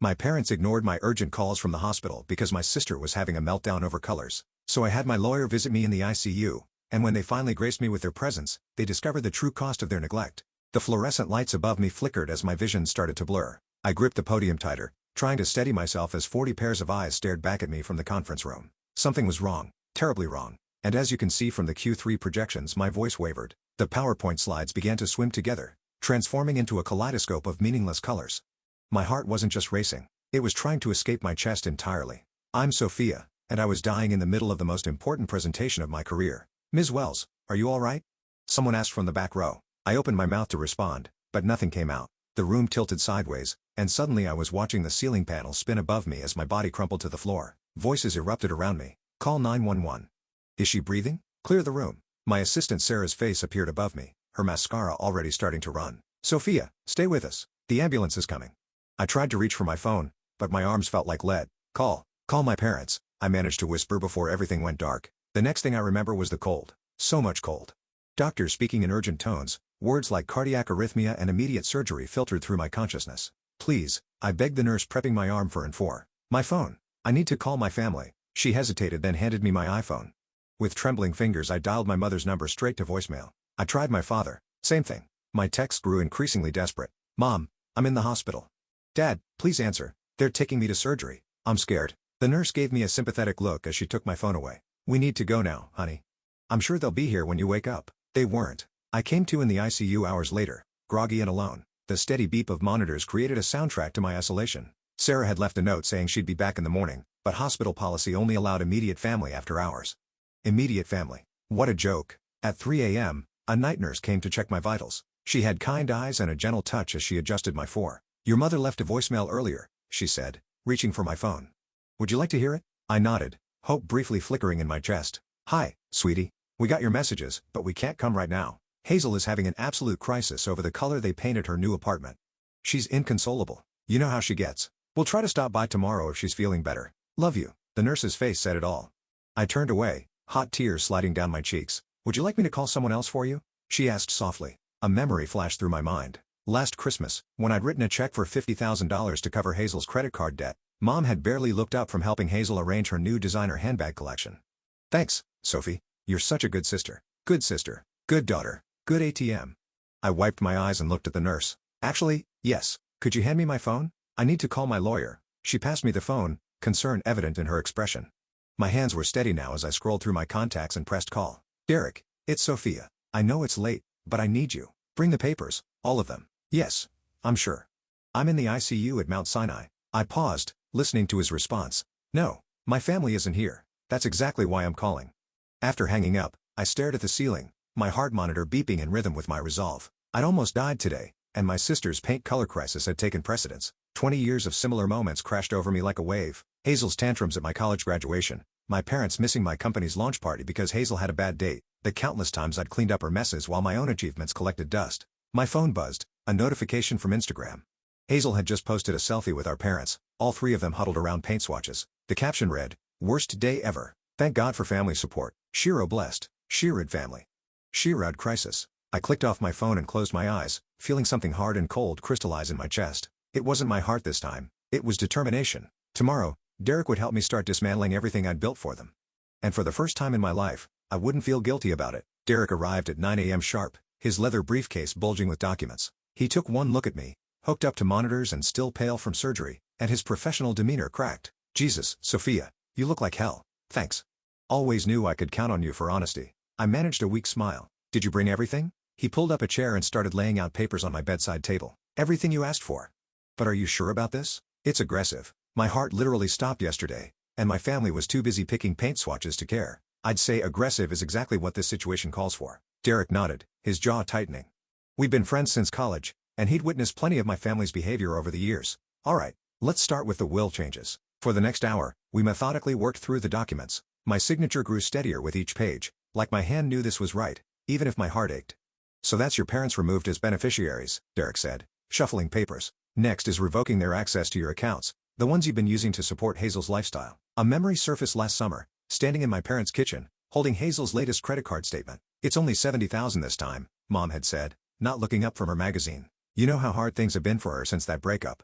My parents ignored my urgent calls from the hospital because my sister was having a meltdown over colors. So I had my lawyer visit me in the ICU, and when they finally graced me with their presence, they discovered the true cost of their neglect. The fluorescent lights above me flickered as my vision started to blur. I gripped the podium tighter, trying to steady myself as 40 pairs of eyes stared back at me from the conference room. Something was wrong, terribly wrong, and as you can see from the Q3 projections, my voice wavered. The PowerPoint slides began to swim together, transforming into a kaleidoscope of meaningless colors. My heart wasn't just racing, it was trying to escape my chest entirely. I'm Sophia, and I was dying in the middle of the most important presentation of my career. Ms. Wells, are you all right? Someone asked from the back row. I opened my mouth to respond, but nothing came out. The room tilted sideways, and suddenly I was watching the ceiling panel spin above me as my body crumpled to the floor. Voices erupted around me. Call 911. Is she breathing? Clear the room. My assistant Sarah's face appeared above me, her mascara already starting to run. Sophia, stay with us. The ambulance is coming. I tried to reach for my phone, but my arms felt like lead. Call my parents, I managed to whisper before everything went dark. The next thing I remember was the cold. So much cold. Doctors speaking in urgent tones, words like cardiac arrhythmia and immediate surgery filtered through my consciousness. Please, I begged the nurse, prepping my arm for my phone. I need to call my family. She hesitated, then handed me my iPhone. With trembling fingers I dialed my mother's number straight to voicemail. I tried my father. Same thing. My text grew increasingly desperate. Mom, I'm in the hospital. Dad, please answer. They're taking me to surgery. I'm scared. The nurse gave me a sympathetic look as she took my phone away. We need to go now, honey. I'm sure they'll be here when you wake up. They weren't. I came to in the ICU hours later, groggy and alone. The steady beep of monitors created a soundtrack to my isolation. Sarah had left a note saying she'd be back in the morning, but hospital policy only allowed immediate family after hours. Immediate family. What a joke. At 3 a.m., a night nurse came to check my vitals. She had kind eyes and a gentle touch as she adjusted my four. Your mother left a voicemail earlier, she said, reaching for my phone. Would you like to hear it? I nodded, hope briefly flickering in my chest. Hi, sweetie. We got your messages, but we can't come right now. Hazel is having an absolute crisis over the color they painted her new apartment. She's inconsolable. You know how she gets. We'll try to stop by tomorrow if she's feeling better. Love you. The nurse's face said it all. I turned away, hot tears sliding down my cheeks. Would you like me to call someone else for you? She asked softly. A memory flashed through my mind. Last Christmas, when I'd written a check for $50,000 to cover Hazel's credit card debt, Mom had barely looked up from helping Hazel arrange her new designer handbag collection. Thanks, Sophie. You're such a good sister. Good sister. Good daughter. Good ATM. I wiped my eyes and looked at the nurse. Actually, yes. Could you hand me my phone? I need to call my lawyer. She passed me the phone, concern evident in her expression. My hands were steady now as I scrolled through my contacts and pressed call. Derek, it's Sophia. I know it's late, but I need you. Bring the papers, all of them. Yes, I'm sure. I'm in the ICU at Mount Sinai. I paused, listening to his response. No, my family isn't here. That's exactly why I'm calling. After hanging up, I stared at the ceiling, my heart monitor beeping in rhythm with my resolve. I'd almost died today, and my sister's paint color crisis had taken precedence. 20 years of similar moments crashed over me like a wave. Hazel's tantrums at my college graduation, my parents missing my company's launch party because Hazel had a bad date, the countless times I'd cleaned up her messes while my own achievements collected dust. My phone buzzed, a notification from Instagram. Hazel had just posted a selfie with our parents, all three of them huddled around paint swatches. The caption read, "Worst day ever. Thank God for family support. Shiro blessed. Shirad family. Shirad crisis." I clicked off my phone and closed my eyes, feeling something hard and cold crystallize in my chest. It wasn't my heart this time. It was determination. Tomorrow, Derek would help me start dismantling everything I'd built for them. And for the first time in my life, I wouldn't feel guilty about it. Derek arrived at 9 a.m. sharp, his leather briefcase bulging with documents. He took one look at me, hooked up to monitors and still pale from surgery, and his professional demeanor cracked. Jesus, Sophia, you look like hell. Thanks. Always knew I could count on you for honesty. I managed a weak smile. Did you bring everything? He pulled up a chair and started laying out papers on my bedside table. Everything you asked for. But are you sure about this? It's aggressive. My heart literally stopped yesterday, and my family was too busy picking paint swatches to care. I'd say aggressive is exactly what this situation calls for. Derek nodded, his jaw tightening. We've been friends since college, and he'd witnessed plenty of my family's behavior over the years. All right, let's start with the will changes. For the next hour, we methodically worked through the documents. My signature grew steadier with each page, like my hand knew this was right, even if my heart ached. So that's your parents removed as beneficiaries, Derek said, shuffling papers. Next is revoking their access to your accounts, the ones you've been using to support Hazel's lifestyle. A memory surfaced last summer, standing in my parents' kitchen, holding Hazel's latest credit card statement. It's only $70,000 this time, Mom had said, not looking up from her magazine. You know how hard things have been for her since that breakup.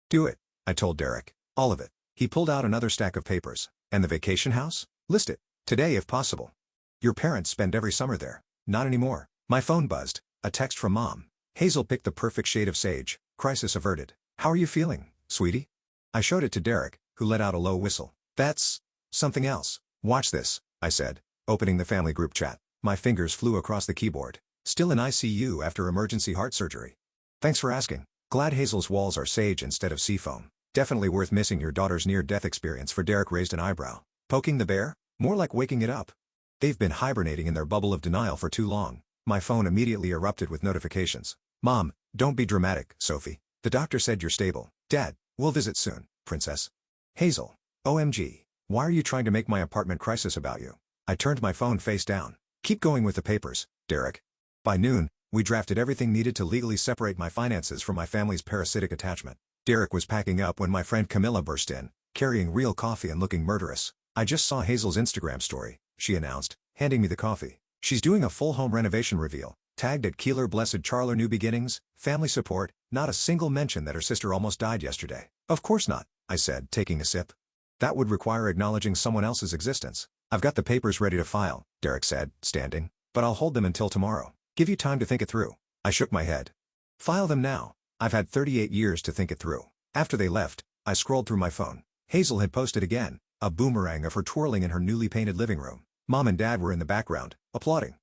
Do it. I told Derek. All of it. He pulled out another stack of papers. And the vacation house? List it. Today if possible. Your parents spend every summer there. Not anymore. My phone buzzed. A text from Mom. Hazel picked the perfect shade of sage. Crisis averted. How are you feeling, sweetie? I showed it to Derek, who let out a low whistle. That's something else. Watch this, I said, opening the family group chat. My fingers flew across the keyboard. Still in ICU after emergency heart surgery. Thanks for asking. Glad Hazel's walls are sage instead of seafoam. Definitely worth missing your daughter's near-death experience. For Derek raised an eyebrow. Poking the bear? More like waking it up. They've been hibernating in their bubble of denial for too long. My phone immediately erupted with notifications. Mom, don't be dramatic, Sophie. The doctor said you're stable. Dad, we'll visit soon, princess. Hazel. OMG. Why are you trying to make my apartment crisis about you? I turned my phone face down. Keep going with the papers, Derek. By noon, we drafted everything needed to legally separate my finances from my family's parasitic attachment. Derek was packing up when my friend Camilla burst in, carrying real coffee and looking murderous. I just saw Hazel's Instagram story, she announced, handing me the coffee. She's doing a full home renovation reveal, tagged at Keeler Blessed Charler New Beginnings, family support, not a single mention that her sister almost died yesterday. Of course not, I said, taking a sip. That would require acknowledging someone else's existence. I've got the papers ready to file, Derek said, standing, but I'll hold them until tomorrow. Give you time to think it through. I shook my head. File them now. I've had 38 years to think it through. After they left, I scrolled through my phone. Hazel had posted again, a boomerang of her twirling in her newly painted living room. Mom and Dad were in the background, applauding.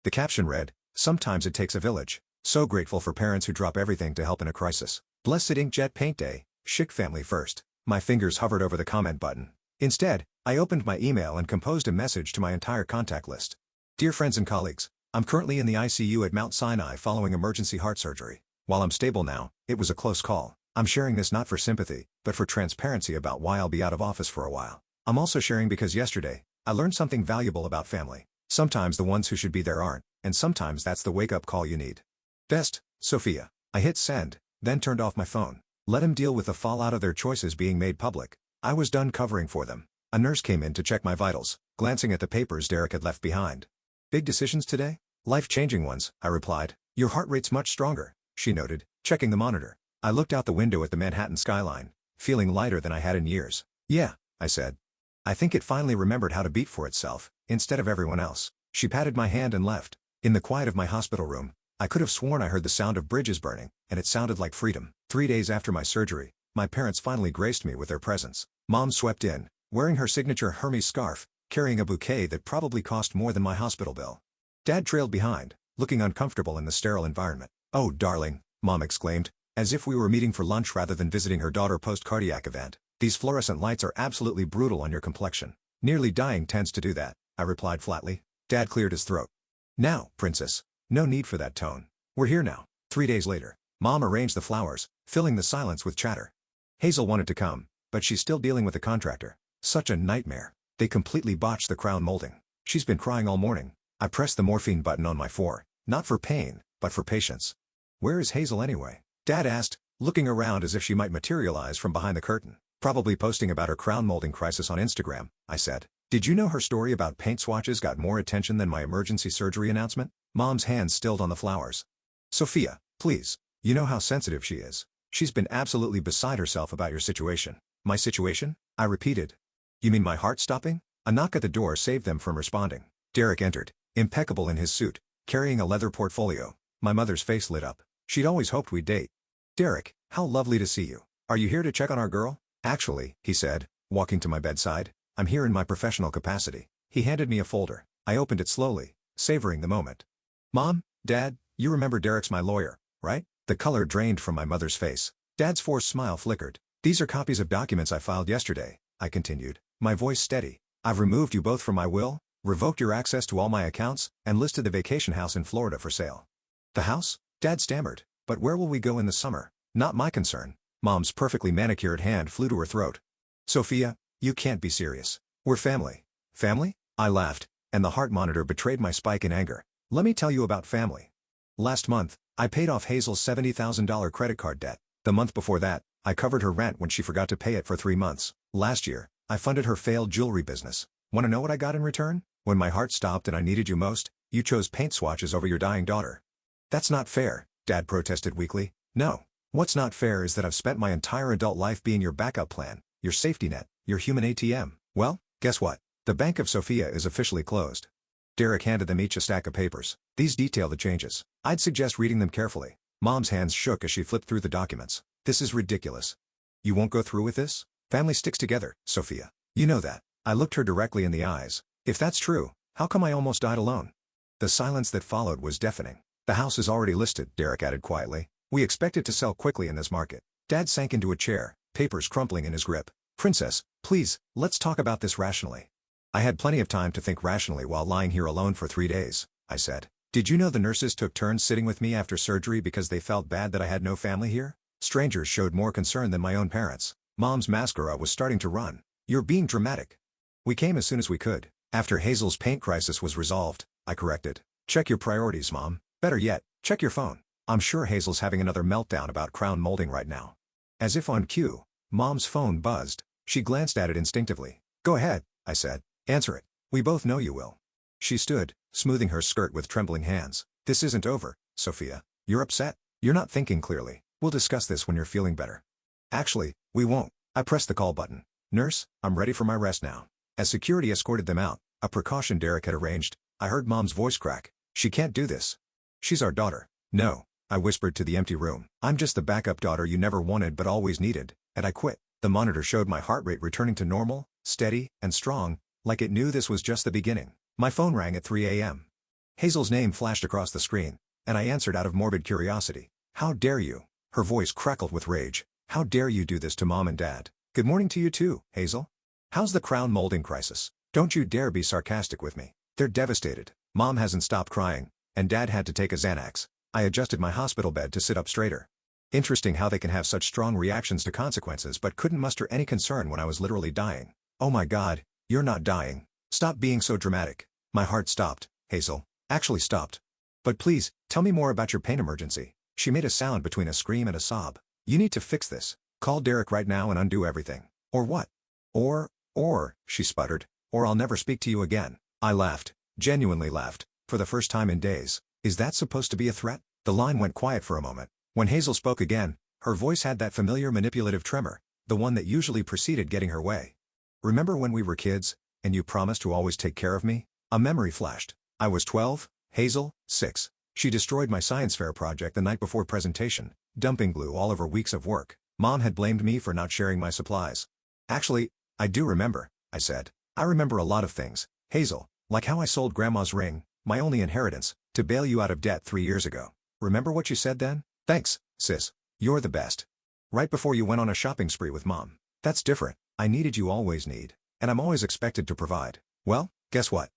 The caption read, "Sometimes it takes a village. So grateful for parents who drop everything to help in a crisis. Blessed Inkjet Paint Day, chic family first." My fingers hovered over the comment button. Instead, I opened my email and composed a message to my entire contact list. Dear friends and colleagues, I'm currently in the ICU at Mount Sinai following emergency heart surgery. While I'm stable now, it was a close call. I'm sharing this not for sympathy, but for transparency about why I'll be out of office for a while. I'm also sharing because yesterday, I learned something valuable about family. Sometimes the ones who should be there aren't, and sometimes that's the wake-up call you need. Best, Sophia. I hit send, then turned off my phone. Let him deal with the fallout of their choices being made public. I was done covering for them. A nurse came in to check my vitals, glancing at the papers Derek had left behind. Big decisions today? Life-changing ones, I replied. Your heart rate's much stronger, she noted, checking the monitor. I looked out the window at the Manhattan skyline, feeling lighter than I had in years. Yeah, I said. I think it finally remembered how to beat for itself, instead of everyone else. She patted my hand and left. In the quiet of my hospital room, I could have sworn I heard the sound of bridges burning, and it sounded like freedom. 3 days after my surgery, my parents finally graced me with their presence. Mom swept in, wearing her signature Hermes scarf, carrying a bouquet that probably cost more than my hospital bill. Dad trailed behind, looking uncomfortable in the sterile environment. "Oh, darling," Mom exclaimed, as if we were meeting for lunch rather than visiting her daughter post-cardiac event. "These fluorescent lights are absolutely brutal on your complexion." "Nearly dying tends to do that," I replied flatly. Dad cleared his throat. "Now, princess. No need for that tone. We're here now." 3 days later, Mom arranged the flowers, filling the silence with chatter. Hazel wanted to come, but she's still dealing with the contractor. Such a nightmare. They completely botched the crown molding. She's been crying all morning. I pressed the morphine button on my four, not for pain, but for patience. "Where is Hazel anyway?" Dad asked, looking around as if she might materialize from behind the curtain. "Probably posting about her crown molding crisis on Instagram," I said. "Did you know her story about paint swatches got more attention than my emergency surgery announcement?" Mom's hands stilled on the flowers. "Sophia, please. You know how sensitive she is. She's been absolutely beside herself about your situation." "My situation?" I repeated. "You mean my heart stopping?" A knock at the door saved them from responding. Derek entered, impeccable in his suit, carrying a leather portfolio. My mother's face lit up. She'd always hoped we'd date. "Derek, how lovely to see you. Are you here to check on our girl?" "Actually," he said, walking to my bedside, "I'm here in my professional capacity." He handed me a folder. I opened it slowly, savoring the moment. "Mom, Dad, you remember Derek's my lawyer, right?" The color drained from my mother's face. Dad's forced smile flickered. "These are copies of documents I filed yesterday," I continued, my voice steady. "I've removed you both from my will, revoked your access to all my accounts, and listed the vacation house in Florida for sale." "The house?" Dad stammered. "But where will we go in the summer?" "Not my concern." Mom's perfectly manicured hand flew to her throat. "Sophia, you can't be serious. We're family." "Family?" I laughed, and the heart monitor betrayed my spike in anger. "Let me tell you about family. Last month, I paid off Hazel's $70,000 credit card debt. The month before that, I covered her rent when she forgot to pay it for 3 months. Last year, I funded her failed jewelry business. Want to know what I got in return? When my heart stopped and I needed you most, you chose paint swatches over your dying daughter." "That's not fair," Dad protested weakly. "No. What's not fair is that I've spent my entire adult life being your backup plan, your safety net, your human ATM. Well, guess what? The Bank of Sofia is officially closed. Derek handed them each a stack of papers. These detail the changes. I'd suggest reading them carefully. Mom's hands shook as she flipped through the documents. This is ridiculous. You won't go through with this? Family sticks together, Sophia. You know that. I looked her directly in the eyes. If that's true, how come I almost died alone? The silence that followed was deafening. The house is already listed, Derek added quietly. We expect it to sell quickly in this market. Dad sank into a chair, papers crumpling in his grip. Princess, please, let's talk about this rationally. I had plenty of time to think rationally while lying here alone for 3 days, I said. Did you know the nurses took turns sitting with me after surgery because they felt bad that I had no family here? Strangers showed more concern than my own parents. Mom's mascara was starting to run. You're being dramatic. We came as soon as we could. After Hazel's paint crisis was resolved, I corrected. Check your priorities, Mom. Better yet, check your phone. I'm sure Hazel's having another meltdown about crown molding right now. As if on cue, Mom's phone buzzed. She glanced at it instinctively. Go ahead, I said. Answer it. We both know you will. She stood, smoothing her skirt with trembling hands. This isn't over, Sophia. You're upset. You're not thinking clearly. We'll discuss this when you're feeling better. Actually, we won't. I pressed the call button. Nurse, I'm ready for my rest now. As security escorted them out, a precaution Derek had arranged, I heard Mom's voice crack. She can't do this. She's our daughter. No, I whispered to the empty room. I'm just the backup daughter you never wanted but always needed, and I quit. The monitor showed my heart rate returning to normal, steady, and strong, like it knew this was just the beginning. My phone rang at 3 a.m. Hazel's name flashed across the screen, and I answered out of morbid curiosity. How dare you? Her voice crackled with rage. How dare you do this to Mom and Dad? Good morning to you too, Hazel. How's the crown molding crisis? Don't you dare be sarcastic with me. They're devastated. Mom hasn't stopped crying, and Dad had to take a Xanax. I adjusted my hospital bed to sit up straighter. Interesting how they can have such strong reactions to consequences but couldn't muster any concern when I was literally dying. Oh my God, you're not dying. Stop being so dramatic. My heart stopped, Hazel. Actually stopped. But please, tell me more about your pain emergency. She made a sound between a scream and a sob. You need to fix this. Call Derek right now and undo everything. Or what? Or, she sputtered, or I'll never speak to you again. I laughed, genuinely laughed, for the first time in days. Is that supposed to be a threat? The line went quiet for a moment. When Hazel spoke again, her voice had that familiar manipulative tremor, the one that usually preceded getting her way. Remember when we were kids, and you promised to always take care of me? A memory flashed. I was 12, Hazel, 6. She destroyed my science fair project the night before presentation, dumping glue all over weeks of work. Mom had blamed me for not sharing my supplies. Actually, I do remember, I said. I remember a lot of things, Hazel, like how I sold Grandma's ring, my only inheritance, to bail you out of debt 3 years ago. Remember what you said then? Thanks, sis. You're the best. Right before you went on a shopping spree with Mom. That's different. I needed you always need. And I'm always expected to provide. Well, guess what?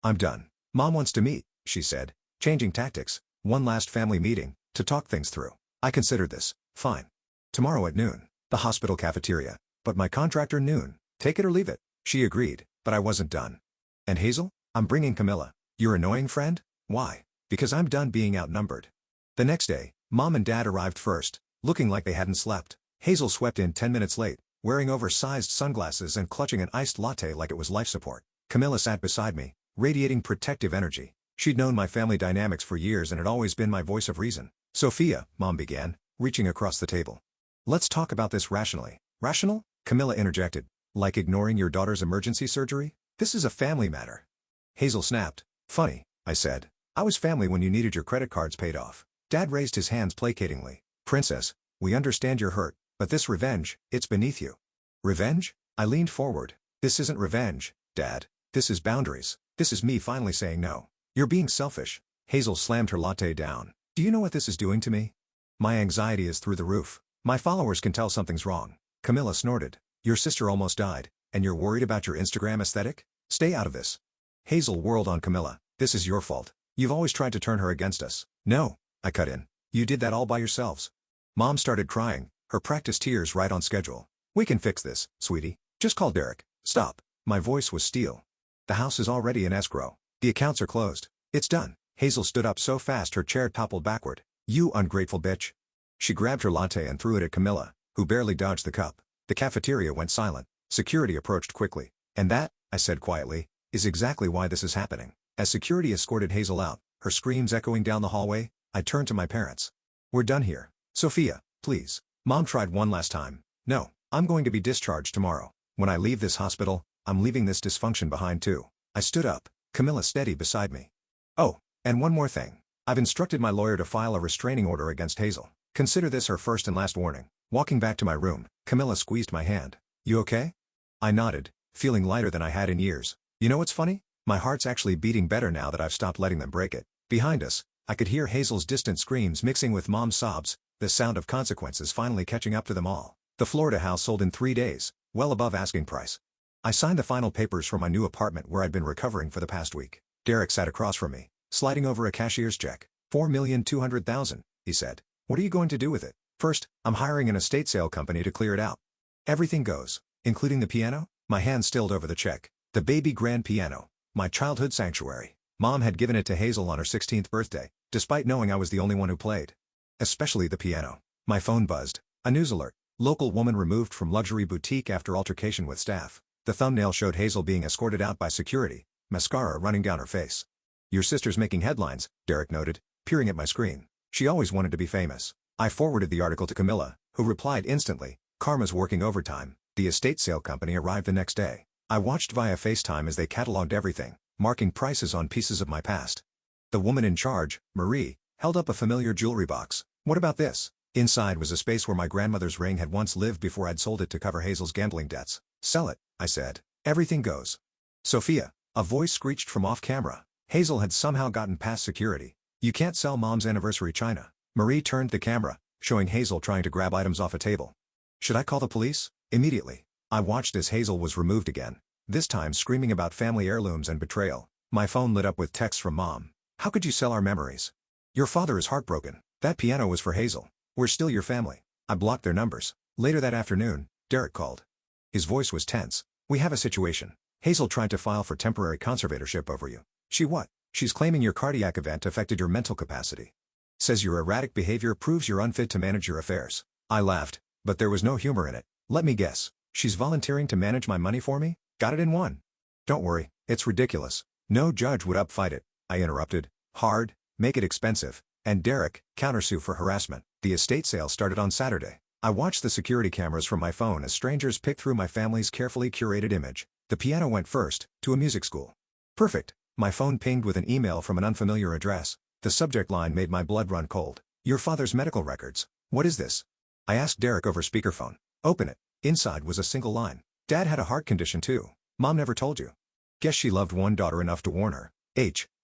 I'm done. Mom wants to meet, she said, changing tactics. One last family meeting, to talk things through. I considered this. Fine. Tomorrow at noon. The hospital cafeteria. But my contractor noon. Take it or leave it. She agreed, but I wasn't done. And Hazel? I'm bringing Camilla. Your annoying friend? Why? Because I'm done being outnumbered. The next day, Mom and Dad arrived first, looking like they hadn't slept. Hazel swept in 10 minutes late, wearing oversized sunglasses and clutching an iced latte like it was life support. Camilla sat beside me, radiating protective energy. She'd known my family dynamics for years and had always been my voice of reason. Sophia, Mom began, reaching across the table. Let's talk about this rationally. Rational? Camilla interjected. Like ignoring your daughter's emergency surgery? This is a family matter. Hazel snapped. Funny, I said. I was family when you needed your credit cards paid off. Dad raised his hands placatingly. Princess, we understand you're hurt, but this revenge, it's beneath you. Revenge? I leaned forward. This isn't revenge, Dad. This is boundaries. This is me finally saying no. You're being selfish. Hazel slammed her latte down. Do you know what this is doing to me? My anxiety is through the roof. My followers can tell something's wrong. Camilla snorted. Your sister almost died, and you're worried about your Instagram aesthetic? Stay out of this. Hazel whirled on Camilla. This is your fault. You've always tried to turn her against us. No, I cut in. You did that all by yourselves. Mom started crying, her practice tears right on schedule. We can fix this, sweetie. Just call Derek. Stop. My voice was steel. The house is already in escrow. The accounts are closed. It's done. Hazel stood up so fast her chair toppled backward. You ungrateful bitch. She grabbed her latte and threw it at Camilla, who barely dodged the cup. The cafeteria went silent. Security approached quickly. And that, I said quietly, is exactly why this is happening. As security escorted Hazel out, her screams echoing down the hallway, I turned to my parents. We're done here. Sophia, please. Mom tried one last time. No, I'm going to be discharged tomorrow. When I leave this hospital, I'm leaving this dysfunction behind too. I stood up, Camilla steady beside me. Oh, and one more thing. I've instructed my lawyer to file a restraining order against Hazel. Consider this her first and last warning. Walking back to my room, Camilla squeezed my hand. You okay? I nodded, feeling lighter than I had in years. You know what's funny? My heart's actually beating better now that I've stopped letting them break it. Behind us, I could hear Hazel's distant screams mixing with Mom's sobs, the sound of consequences finally catching up to them all. The Florida house sold in 3 days, well above asking price. I signed the final papers for my new apartment where I'd been recovering for the past week. Derek sat across from me, sliding over a cashier's check. $4,200,000, he said. What are you going to do with it? First, I'm hiring an estate sale company to clear it out. Everything goes, including the piano? My hand stilled over the check. The baby grand piano. My childhood sanctuary. Mom had given it to Hazel on her 16th birthday, despite knowing I was the only one who played. Especially the piano. My phone buzzed. A news alert. Local woman removed from luxury boutique after altercation with staff. The thumbnail showed Hazel being escorted out by security, mascara running down her face. Your sister's making headlines, Derek noted, peering at my screen. She always wanted to be famous. I forwarded the article to Camilla, who replied instantly, Karma's working overtime. The estate sale company arrived the next day. I watched via FaceTime as they cataloged everything, marking prices on pieces of my past. The woman in charge, Marie, held up a familiar jewelry box. What about this? Inside was a space where my grandmother's ring had once lived before I'd sold it to cover Hazel's gambling debts. Sell it, I said. Everything goes. Sophia, a voice screeched from off-camera. Hazel had somehow gotten past security. You can't sell Mom's anniversary china. Marie turned the camera, showing Hazel trying to grab items off a table. Should I call the police? Immediately. I watched as Hazel was removed again, this time screaming about family heirlooms and betrayal. My phone lit up with texts from Mom. How could you sell our memories? Your father is heartbroken. That piano was for Hazel. We're still your family. I blocked their numbers. Later that afternoon, Derek called. His voice was tense. We have a situation. Hazel tried to file for temporary conservatorship over you. She what? She's claiming your cardiac event affected your mental capacity. Says your erratic behavior proves you're unfit to manage your affairs. I laughed, but there was no humor in it. Let me guess. She's volunteering to manage my money for me? Got it in one. Don't worry, it's ridiculous. No judge would upfight it, I interrupted. Hard, make it expensive, and Derek, countersue for harassment. The estate sale started on Saturday. I watched the security cameras from my phone as strangers picked through my family's carefully curated image. The piano went first, to a music school. Perfect. My phone pinged with an email from an unfamiliar address. The subject line made my blood run cold. Your father's medical records. What is this? I asked Derek over speakerphone. Open it. Inside was a single line. Dad had a heart condition too. Mom never told you. Guess she loved one daughter enough to warn her.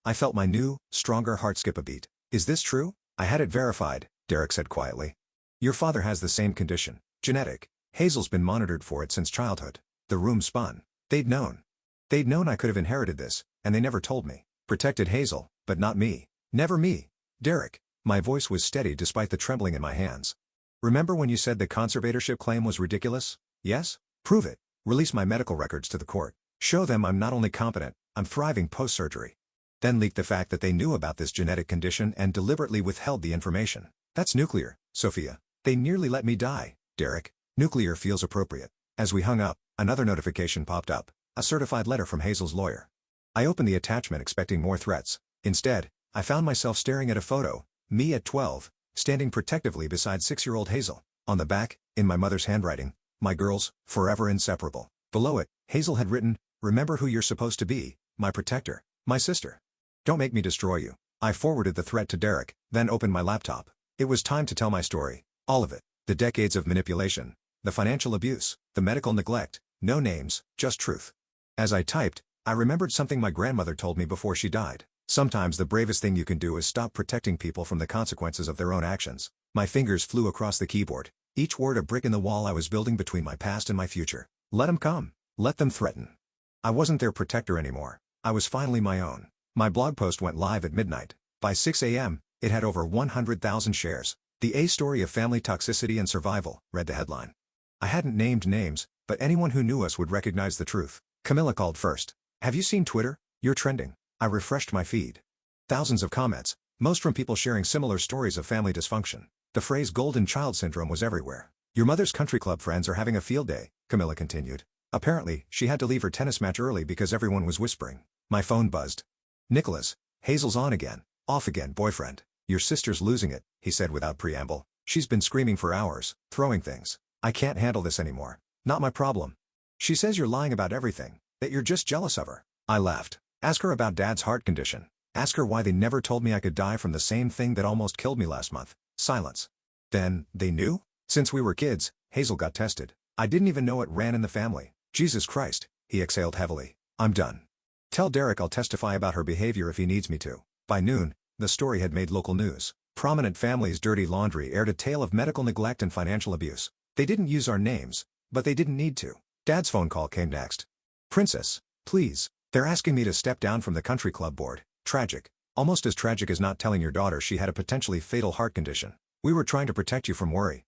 I felt my new, stronger heart skip a beat. Is this true? I had it verified, Derek said quietly. Your father has the same condition. Genetic. Hazel's been monitored for it since childhood. The room spun. They'd known. They'd known I could have inherited this, and they never told me. Protected Hazel, but not me. Never me. Derek. My voice was steady despite the trembling in my hands. Remember when you said the conservatorship claim was ridiculous? Yes? Prove it. Release my medical records to the court. Show them I'm not only competent, I'm thriving post-surgery. Then leak the fact that they knew about this genetic condition and deliberately withheld the information. That's nuclear, Sophia. They nearly let me die, Derek. Nuclear feels appropriate. As we hung up, another notification popped up. A certified letter from Hazel's lawyer. I opened the attachment expecting more threats. Instead, I found myself staring at a photo, me at 12, standing protectively beside 6-year-old Hazel. On the back, in my mother's handwriting, my girls, forever inseparable. Below it, Hazel had written, remember who you're supposed to be, my protector, my sister. Don't make me destroy you. I forwarded the threat to Derek, then opened my laptop. It was time to tell my story. All of it. The decades of manipulation, the financial abuse, the medical neglect, no names, just truth. As I typed, I remembered something my grandmother told me before she died. Sometimes the bravest thing you can do is stop protecting people from the consequences of their own actions. My fingers flew across the keyboard, each word a brick in the wall I was building between my past and my future. Let them come. Let them threaten. I wasn't their protector anymore. I was finally my own. My blog post went live at midnight. By 6 a.m., it had over 100,000 shares. The A Story of Family Toxicity and Survival, read the headline. I hadn't named names, but anyone who knew us would recognize the truth. Camilla called first. Have you seen Twitter? You're trending. I refreshed my feed. Thousands of comments, most from people sharing similar stories of family dysfunction. The phrase golden child syndrome was everywhere. Your mother's country club friends are having a field day, Camilla continued. Apparently, she had to leave her tennis match early because everyone was whispering. My phone buzzed. Nicholas, Hazel's on again, off again boyfriend. Your sister's losing it, he said without preamble. She's been screaming for hours, throwing things. I can't handle this anymore. Not my problem. She says you're lying about everything, that you're just jealous of her. I laughed. Ask her about Dad's heart condition. Ask her why they never told me I could die from the same thing that almost killed me last month. Silence. Then, they knew? Since we were kids, Hazel got tested. I didn't even know it ran in the family. Jesus Christ, he exhaled heavily. I'm done. Tell Derek I'll testify about her behavior if he needs me to. By noon, the story had made local news. Prominent Families' Dirty Laundry aired a tale of medical neglect and financial abuse. They didn't use our names, but they didn't need to. Dad's phone call came next. Princess, please. They're asking me to step down from the country club board. Tragic. Almost as tragic as not telling your daughter she had a potentially fatal heart condition. We were trying to protect you from worry.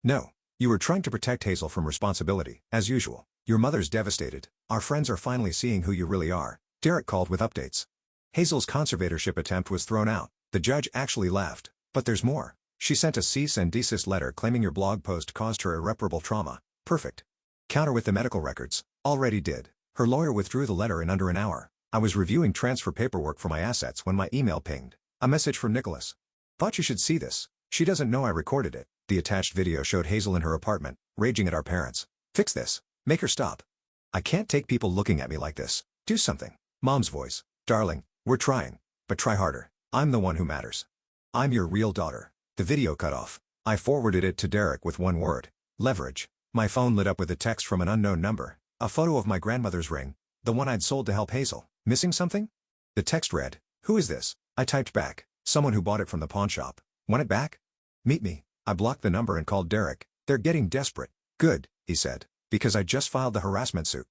No. You were trying to protect Hazel from responsibility, as usual. Your mother's devastated. Our friends are finally seeing who you really are. Derek called with updates. Hazel's conservatorship attempt was thrown out. The judge actually laughed. But there's more. She sent a cease and desist letter claiming your blog post caused her irreparable trauma. Perfect. Counter with the medical records. Already did. Her lawyer withdrew the letter in under an hour. I was reviewing transfer paperwork for my assets when my email pinged. A message from Nicholas. Thought you should see this. She doesn't know I recorded it. The attached video showed Hazel in her apartment, raging at our parents. Fix this. Make her stop. I can't take people looking at me like this. Do something. Mom's voice. Darling, we're trying. But try harder. I'm the one who matters. I'm your real daughter. The video cut off. I forwarded it to Derek with one word. Leverage. My phone lit up with a text from an unknown number. A photo of my grandmother's ring. The one I'd sold to help Hazel. Missing something? The text read, "Who is this?" I typed back, "Someone who bought it from the pawn shop. Want it back? Meet me." I blocked the number and called Derek. "They're getting desperate." "Good," he said, "because I just filed the harassment suit."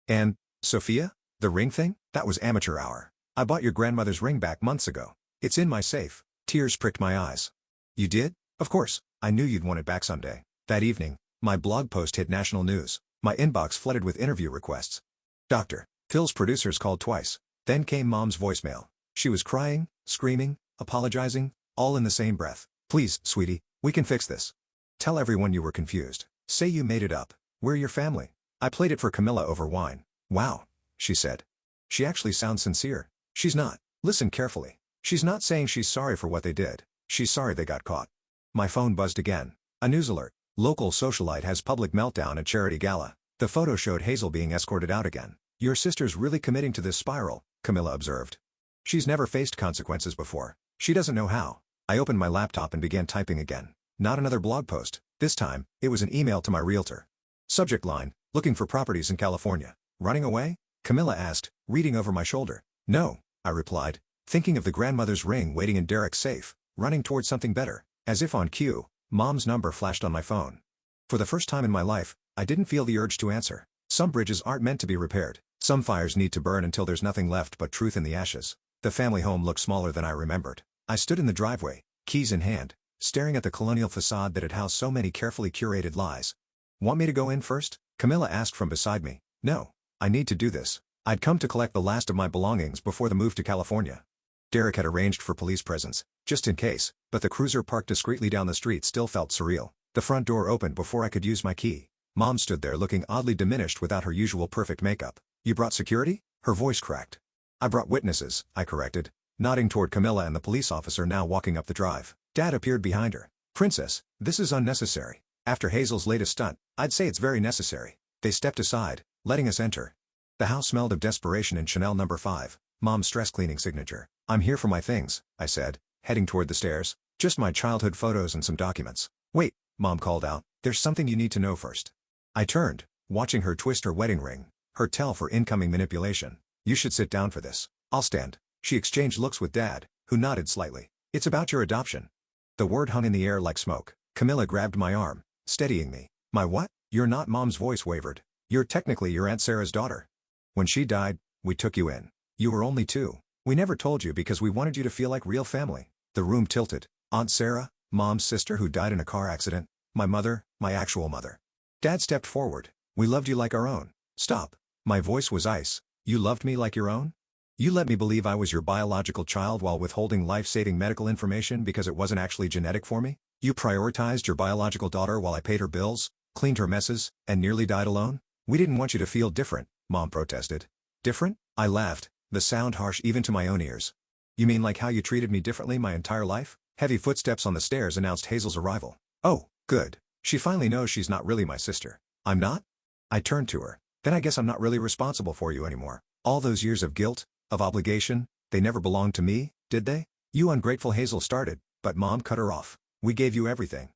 "And, Sophia? The ring thing? That was amateur hour. I bought your grandmother's ring back months ago. It's in my safe." Tears pricked my eyes. "You did? Of course. I knew you'd want it back someday." That evening, my blog post hit national news. My inbox flooded with interview requests. Dr. Phil's producers called twice. Then came Mom's voicemail. She was crying, screaming, apologizing, all in the same breath. "Please, sweetie, we can fix this. Tell everyone you were confused. Say you made it up. We're your family." I played it for Camilla over wine. "Wow," she said. "She actually sounds sincere." She's not. Listen carefully. She's not saying she's sorry for what they did. She's sorry they got caught. My phone buzzed again. A news alert. Local socialite has public meltdown at charity gala. The photo showed Hazel being escorted out again. "Your sister's really committing to this spiral," Camilla observed. "She's never faced consequences before. She doesn't know how." I opened my laptop and began typing again. Not another blog post. This time, it was an email to my realtor. Subject line, "Looking for properties in California." "Running away?" Camilla asked, reading over my shoulder. "No," I replied, thinking of the grandmother's ring waiting in Derek's safe, running towards something better. As if on cue, Mom's number flashed on my phone. For the first time in my life, I didn't feel the urge to answer. Some bridges aren't meant to be repaired. Some fires need to burn until there's nothing left but truth in the ashes. The family home looked smaller than I remembered. I stood in the driveway, keys in hand, staring at the colonial facade that had housed so many carefully curated lies. "Want me to go in first?" Camilla asked from beside me. "No. I need to do this. I'd come to collect the last of my belongings before the move to California." Derek had arranged for police presence, just in case, but the cruiser parked discreetly down the street still felt surreal. The front door opened before I could use my key. Mom stood there looking oddly diminished without her usual perfect makeup. "You brought security?" Her voice cracked. "I brought witnesses," I corrected, nodding toward Camilla and the police officer now walking up the drive. Dad appeared behind her. "Princess, this is unnecessary. After Hazel's latest stunt, I'd say it's very necessary." They stepped aside, letting us enter. The house smelled of desperation and Chanel No. 5, Mom's stress cleaning signature. "I'm here for my things," I said, heading toward the stairs. "Just my childhood photos and some documents." "Wait," Mom called out, "there's something you need to know first." I turned, watching her twist her wedding ring, her tell for incoming manipulation. "You should sit down for this." "I'll stand." She exchanged looks with Dad, who nodded slightly. "It's about your adoption." The word hung in the air like smoke. Camilla grabbed my arm, steadying me. "My what?" "You're not." Mom's voice wavered. "You're technically your Aunt Sarah's daughter. When she died, we took you in. You were only 2. We never told you because we wanted you to feel like real family." The room tilted. Aunt Sarah, Mom's sister who died in a car accident, my mother, my actual mother. Dad stepped forward. "We loved you like our own." "Stop." My voice was ice. "You loved me like your own? You let me believe I was your biological child while withholding life-saving medical information because it wasn't actually genetic for me? You prioritized your biological daughter while I paid her bills, cleaned her messes, and nearly died alone? We didn't want you to feel different," Mom protested. "Different?" I laughed, the sound harsh even to my own ears. "You mean like how you treated me differently my entire life?" Heavy footsteps on the stairs announced Hazel's arrival. Oh, good. She finally knows she's not really my sister. I'm not? I turned to her. Then I guess I'm not really responsible for you anymore. All those years of guilt, of obligation, they never belonged to me, did they? You ungrateful Hazel started, but Mom cut her off. We gave you everything.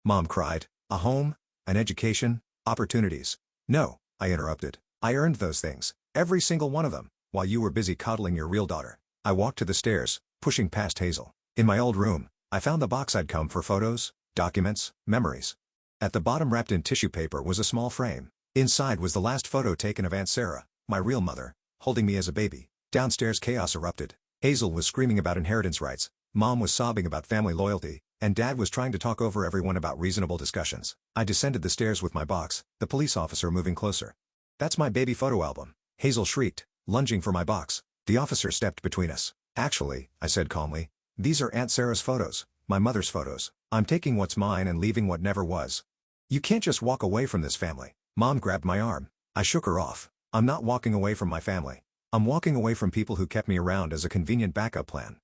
Mom cried. A home, an education, opportunities. No, I interrupted. I earned those things, every single one of them, while you were busy coddling your real daughter. I walked to the stairs, pushing past Hazel. In my old room, I found the box I'd come for: photos, documents, memories. At the bottom, wrapped in tissue paper, was a small frame. Inside was the last photo taken of Aunt Sarah, my real mother, holding me as a baby. Downstairs chaos erupted. Hazel was screaming about inheritance rights, Mom was sobbing about family loyalty, and Dad was trying to talk over everyone about reasonable discussions. I descended the stairs with my box, the police officer moving closer. That's my baby photo album, Hazel shrieked, lunging for my box. The officer stepped between us. Actually, I said calmly, these are Aunt Sarah's photos, my mother's photos. I'm taking what's mine and leaving what never was. You can't just walk away from this family. Mom grabbed my arm. I shook her off. I'm not walking away from my family. I'm walking away from people who kept me around as a convenient backup plan.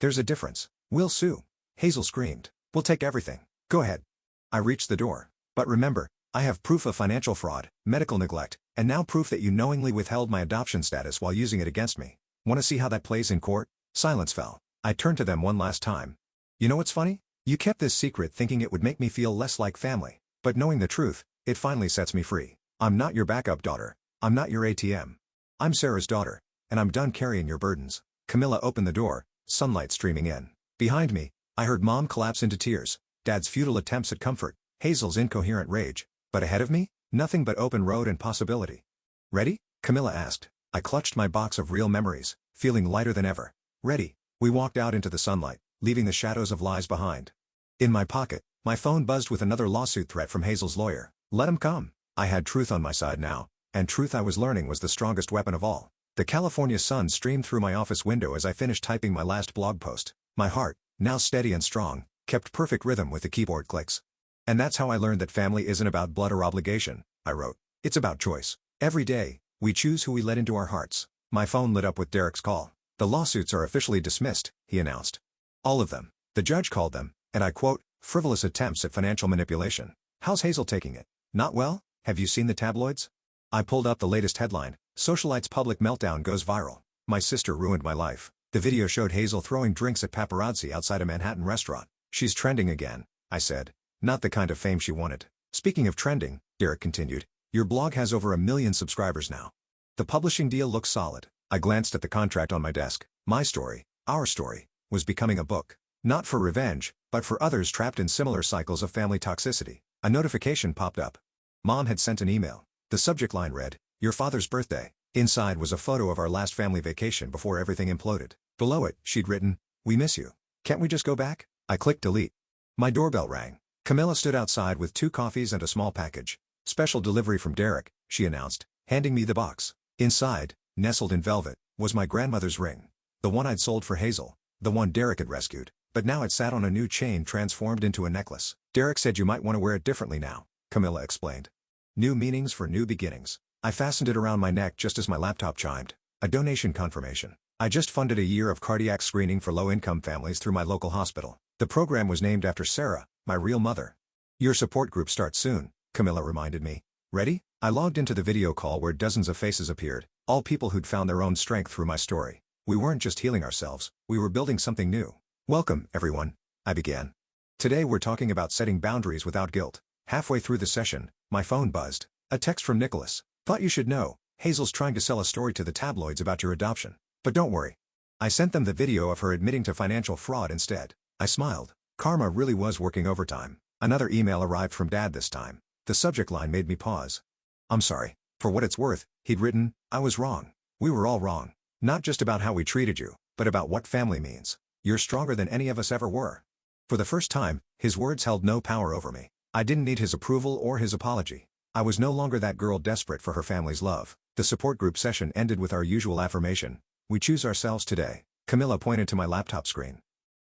There's a difference. We'll sue. Hazel screamed. We'll take everything. Go ahead. I reached the door. But remember, I have proof of financial fraud, medical neglect, and now proof that you knowingly withheld my adoption status while using it against me. Want to see how that plays in court? Silence fell. I turned to them one last time. You know what's funny? You kept this secret thinking it would make me feel less like family. But knowing the truth, it finally sets me free. I'm not your backup daughter. I'm not your ATM. I'm Sarah's daughter, and I'm done carrying your burdens. Camilla opened the door, sunlight streaming in. Behind me, I heard Mom collapse into tears, Dad's futile attempts at comfort, Hazel's incoherent rage. But ahead of me, nothing but open road and possibility. Ready? Camilla asked. I clutched my box of real memories, feeling lighter than ever. Ready. We walked out into the sunlight, leaving the shadows of lies behind. In my pocket, my phone buzzed with another lawsuit threat from Hazel's lawyer. Let him come. I had truth on my side now, and truth, I was learning, was the strongest weapon of all. The California sun streamed through my office window as I finished typing my last blog post. My heart, now steady and strong, kept perfect rhythm with the keyboard clicks. And that's how I learned that family isn't about blood or obligation, I wrote. It's about choice. Every day, we choose who we let into our hearts. My phone lit up with Derek's call. The lawsuits are officially dismissed, he announced. All of them. The judge called them, and I quote, frivolous attempts at financial manipulation. How's Hazel taking it? Not well? Have you seen the tabloids? I pulled up the latest headline. Socialite's public meltdown goes viral. My sister ruined my life. The video showed Hazel throwing drinks at paparazzi outside a Manhattan restaurant. She's trending again, I said. Not the kind of fame she wanted. Speaking of trending, Derek continued, your blog has over 1 million subscribers now. The publishing deal looks solid. I glanced at the contract on my desk. My story, our story, was becoming a book. Not for revenge, but for others trapped in similar cycles of family toxicity. A notification popped up. Mom had sent an email. The subject line read, your father's birthday. Inside was a photo of our last family vacation before everything imploded. Below it, she'd written, we miss you. Can't we just go back? I clicked delete. My doorbell rang. Camilla stood outside with 2 coffees and a small package. Special delivery from Derek, she announced, handing me the box. Inside, nestled in velvet, was my grandmother's ring. The one I'd sold for Hazel. The one Derek had rescued. But now it sat on a new chain transformed into a necklace. Derek said you might want to wear it differently now, Camilla explained. New meanings for new beginnings. I fastened it around my neck just as my laptop chimed. A donation confirmation. I just funded a year of cardiac screening for low-income families through my local hospital. The program was named after Sarah, my real mother. Your support group starts soon, Camilla reminded me. Ready? I logged into the video call where dozens of faces appeared, all people who'd found their own strength through my story. We weren't just healing ourselves, we were building something new. Welcome, everyone, I began. Today we're talking about setting boundaries without guilt. Halfway through the session, my phone buzzed. A text from Nicholas. Thought you should know, Hazel's trying to sell a story to the tabloids about your adoption. But don't worry. I sent them the video of her admitting to financial fraud instead. I smiled. Karma really was working overtime. Another email arrived from Dad this time. The subject line made me pause. I'm sorry. For what it's worth, he'd written, I was wrong. We were all wrong. Not just about how we treated you, but about what family means. You're stronger than any of us ever were. For the first time, his words held no power over me. I didn't need his approval or his apology. I was no longer that girl desperate for her family's love. The support group session ended with our usual affirmation. We choose ourselves today. Camilla pointed to my laptop screen.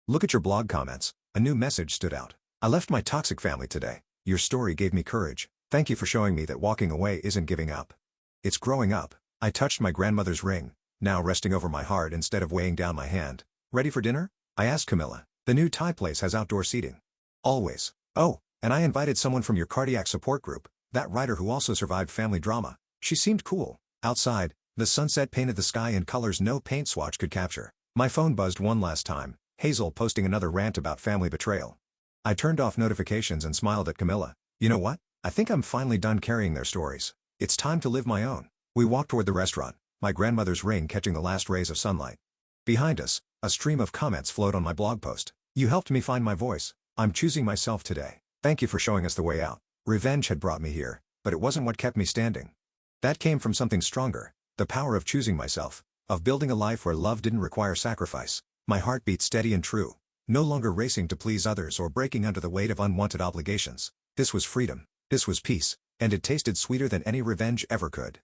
Look at your blog comments. A new message stood out. I left my toxic family today. Your story gave me courage. Thank you for showing me that walking away isn't giving up. It's growing up. I touched my grandmother's ring, now resting over my heart instead of weighing down my hand. Ready for dinner? I asked Camilla. The new Thai place has outdoor seating. Always. Oh, And I invited someone from your cardiac support group, that writer who also survived family drama. She seemed cool. Outside, the sunset painted the sky in colors no paint swatch could capture. My phone buzzed one last time, Hazel posting another rant about family betrayal. I turned off notifications and smiled at Camilla. You know what? I think I'm finally done carrying their stories. It's time to live my own. We walked toward the restaurant, my grandmother's ring catching the last rays of sunlight. Behind us, a stream of comments flowed on my blog post. You helped me find my voice. I'm choosing myself today. Thank you for showing us the way out. Revenge had brought me here, but it wasn't what kept me standing. That came from something stronger, the power of choosing myself, of building a life where love didn't require sacrifice. My heart beat steady and true, no longer racing to please others or breaking under the weight of unwanted obligations. This was freedom. This was peace, and it tasted sweeter than any revenge ever could.